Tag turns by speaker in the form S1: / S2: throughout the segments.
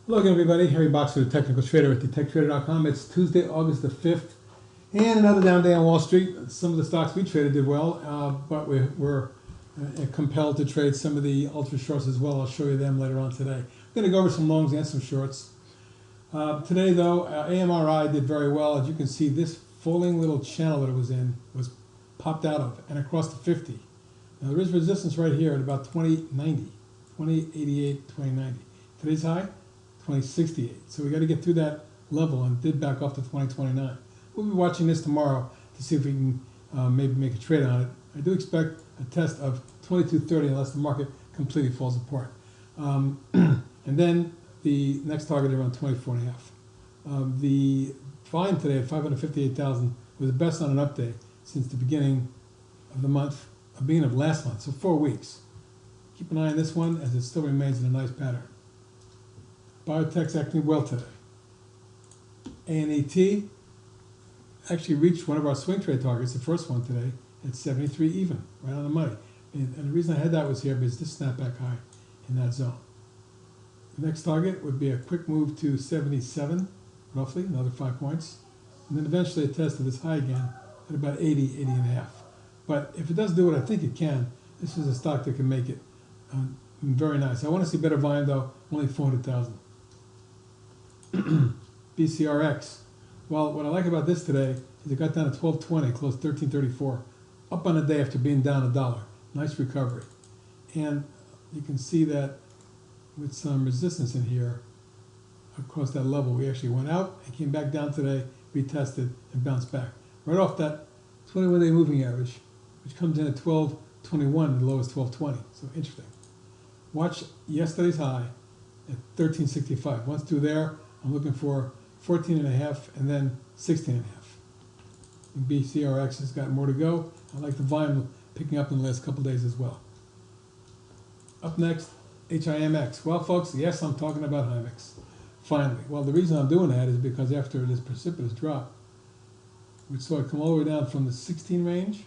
S1: Hello again, everybody. Harry Boxer, the Technical Trader at TechTrader.com. It's Tuesday, August the 5th, and another down day on Wall Street. Some of the stocks we traded did well, but we're compelled to trade some of the ultra shorts as well. I'll show you them later on today. I'm going to go over some longs and some shorts. Today, though, AMRI did very well. As you can see, this falling little channel that it was in was popped out of and across the 50. Now, there is resistance right here at about 2090, 2088, 2090. Today's high? 2068. So we got to get through that level, and did back off to 2029. We'll be watching this tomorrow to see if we can maybe make a trade on it. I do expect a test of 2230 unless the market completely falls apart. And then the next target around 24.5. The volume today at 558,000 was the best on an update since the beginning of the month, beginning of last month, so 4 weeks. Keep an eye on this one as it still remains in a nice pattern. Biotech's acting well today. ANET actually reached one of our swing trade targets, the first one today, at 73 even, right on the money. And the reason I had that was here because this snapback high in that zone. The next target would be a quick move to 77, roughly, another 5 points. And then eventually a test of this high again at about 80, 80 and a half. But if it does do what I think it can, this is a stock that can make it very nice. I want to see better volume though, only 400,000. BCRX. Well, what I like about this today is it got down to 1220, closed 1334, up on the day after being down $1. Nice recovery. And you can see that with some resistance in here across that level. We actually went out and came back down today, retested, and bounced back. Right off that 21-day moving average, which comes in at 1221, the low is 1220. So interesting. Watch yesterday's high at 1365. Once through there, I'm looking for 14.5 and then 16.5. And BCRX has got more to go. I like the volume picking up in the last couple days as well. Up next, HIMX. Well, folks, yes, I'm talking about Himx. Finally. Well, the reason I'm doing that is because after this precipitous drop, we saw it come all the way down from the 16 range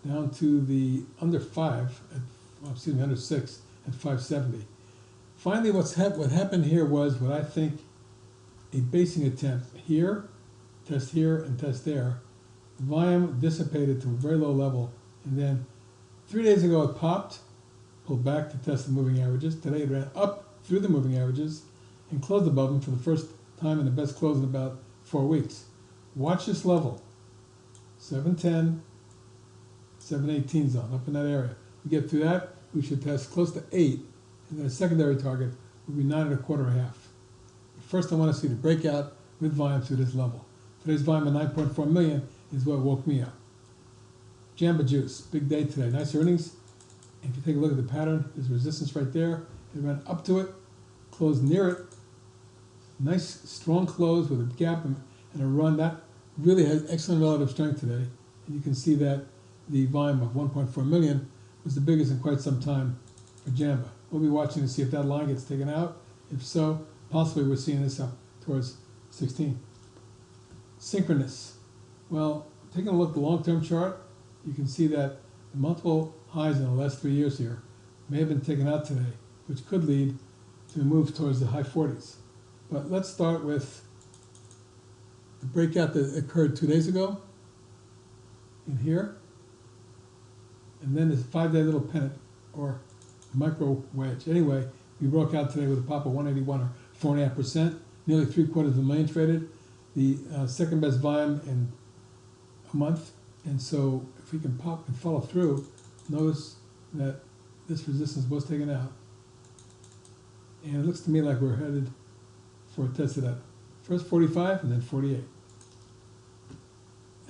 S1: down to the under 5, under 6 at 570. Finally, what happened here was what I think a basing attempt here, test here, and test there. The volume dissipated to a very low level, and then 3 days ago it popped, pulled back to test the moving averages. Today it ran up through the moving averages and closed above them for the first time and the best close in about 4 weeks. Watch this level, 710, 718 zone, up in that area. We get through that, we should test close to 8. And then a secondary target would be 9.25.5. First, I want to see the breakout with volume to this level. Today's volume of 9.4 million is what woke me up. Jamba Juice, big day today. Nice earnings. And if you take a look at the pattern, there's resistance right there. It ran up to it, closed near it. Nice, strong close with a gap and a run. That really has excellent relative strength today. And you can see that the volume of 1.4 million was the biggest in quite some time for Jamba. We'll be watching to see if that line gets taken out. If so, possibly we're seeing this up towards 16. Synchronoss. Well, taking a look at the long-term chart, you can see that the multiple highs in the last 3 years here may have been taken out today, which could lead to a move towards the high 40s. But let's start with the breakout that occurred 2 days ago in here, and then this 5-day little pennant or micro wedge. Anyway, we broke out today with a pop of 181 or 4.5%, nearly 750,000 traded, the second best volume in a month. And so if we can pop and follow through, notice that this resistance was taken out. And it looks to me like we're headed for a test of that. First 45 and then 48.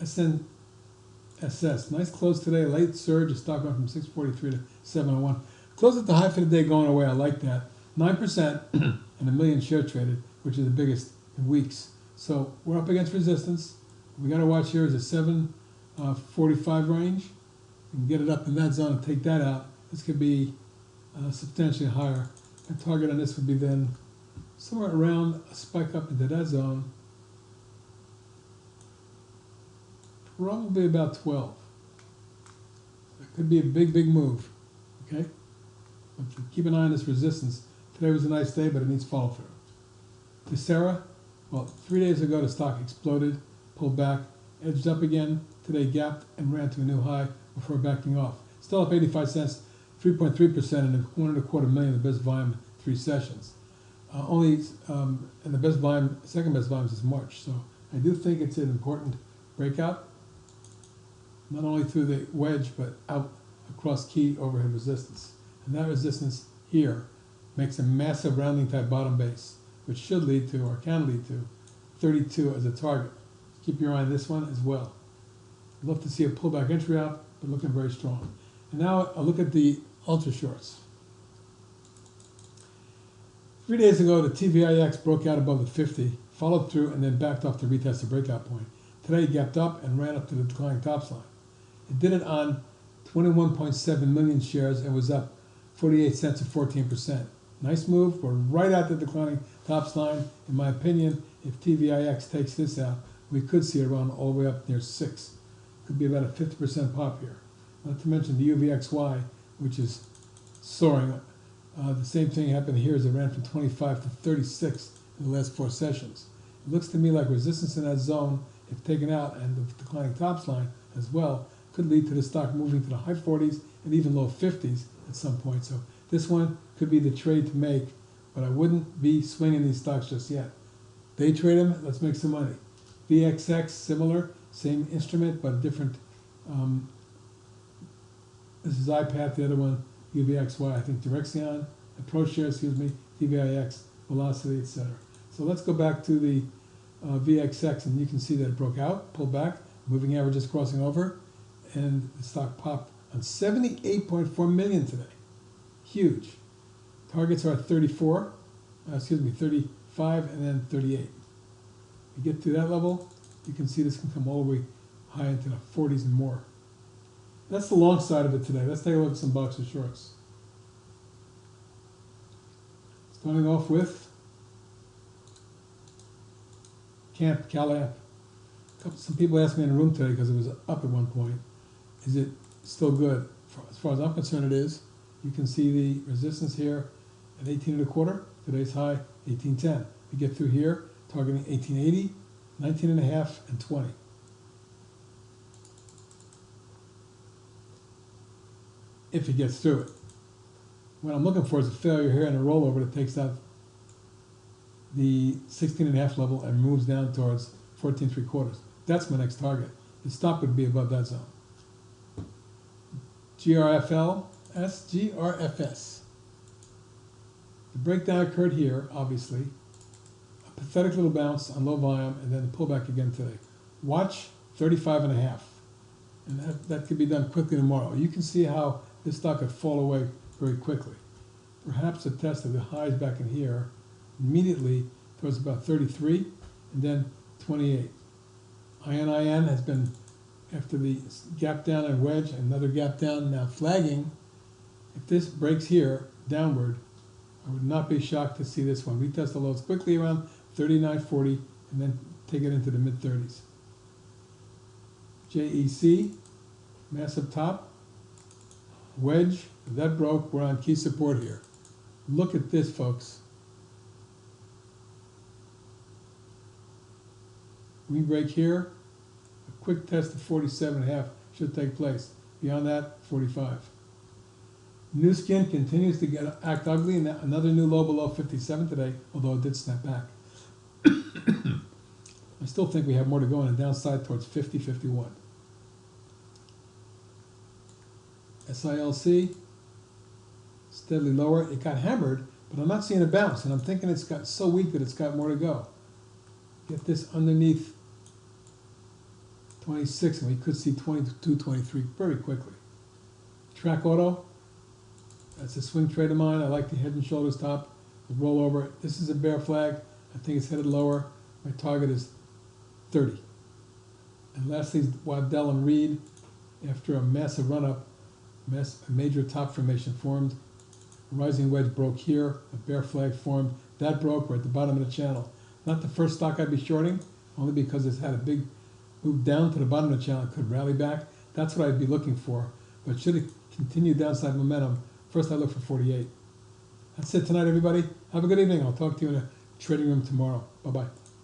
S1: SNCR, nice close today, late surge, the stock went from 643 to 701. Close at the high for the day going away, I like that. 9% and a million share traded, which is the biggest in weeks. So we're up against resistance. We got to watch here is a 745 range. We can get it up in that zone and take that out. This could be substantially higher. My target on this would be then somewhere around a spike up into that zone. Probably about 12. It could be a big, big move. Okay? But keep an eye on this resistance Today was a nice day, but it needs follow through. Tessera, well, 3 days ago the stock exploded, pulled back, edged up again. Today gapped and ran to a new high before backing off. Still up 85 cents, 3.3%, and $1.25 million in the best volume in 3 sessions. And the best volume, second best volume is March. So I do think it's an important breakout, not only through the wedge, but out across key overhead resistance. And that resistance here makes a massive rounding type bottom base, which should lead to, or can lead to, 32 as a target. Keep your eye on this one as well. I'd love to see a pullback entry out, but looking very strong. And now I'll look at the ultra shorts. 3 days ago, the TVIX broke out above the 50, followed through, and then backed off to retest the breakout point. Today it gapped up and ran up to the declining tops line. It did it on 21.7 million shares and was up 48 cents or 14%. Nice move. We're right at the declining tops line. In my opinion, if TVIX takes this out, we could see it run all the way up near 6. Could be about a 50% pop here. Not to mention the UVXY, which is soaring. The same thing happened here as it ran from 25 to 36 in the last 4 sessions. It looks to me like resistance in that zone, if taken out, and the declining tops line as well, could lead to the stock moving to the high 40s and even low 50s at some point. So this one could be the trade to make, but I wouldn't be swinging these stocks just yet. Day trade them, let's make some money. VXX, similar, same instrument, but different. This is iPath, the other one, UVXY, I think Direxion, ProShare, TVIX, Velocity, etc. So let's go back to the VXX, and you can see that it broke out, pulled back, moving averages crossing over, and the stock popped on 78.4 million today. Huge. Targets are at 35, and then 38. You get to that level, you can see this can come all the way high into the 40s and more. That's the long side of it today. Let's take a look at some box of shorts. Starting off with CALAMP. Some people asked me in the room today because it was up at one point. Is it still good? As far as I'm concerned, it is. You can see the resistance here at 18.25. Today's high, 18.10. We get through here, targeting 18.80, 19.5, and 20. If it gets through it. What I'm looking for is a failure here and a rollover that takes out the 16.5 level and moves down towards 14.75. That's my next target. The stop would be above that zone. GRFS. The breakdown occurred here, obviously. A pathetic little bounce on low volume, and then the pullback again today. Watch 35.5. And that could be done quickly tomorrow. You can see how this stock could fall away very quickly. Perhaps a test of the highs back in here, immediately towards about 33, and then 28. ININ has been, after the gap down and wedge, another gap down, now flagging. If this breaks here, downward, I would not be shocked to see this one. We test the lows quickly around 39.40, and then take it into the mid-30s. JEC, massive top, wedge, that broke, we're on key support here. Look at this, folks. We break here, a quick test of 47.5 should take place. Beyond that, 45. New skin continues to act ugly, and another new low below 57 today, although it did snap back. I still think we have more to go on the downside towards 50, 51. SILC, steadily lower. It got hammered, but I'm not seeing a bounce, and I'm thinking it's got so weak that it's got more to go. Get this underneath 26, and we could see 22, 23 very quickly. Track Auto, that's a swing trade of mine. I like the head and shoulders top, the rollover. This is a bear flag. I think it's headed lower. My target is 30. And lastly, Waddell and Reed, after a massive run-up, a major top formation formed. A rising wedge broke here. A bear flag formed. That broke. We're at the bottom of the channel. Not the first stock I'd be shorting, only because it's had a big move down to the bottom of the channel. It could rally back. That's what I'd be looking for. But should it continue downside momentum, first I look for 48. That's it tonight, everybody. Have a good evening. I'll talk to you in the trading room tomorrow. Bye-bye.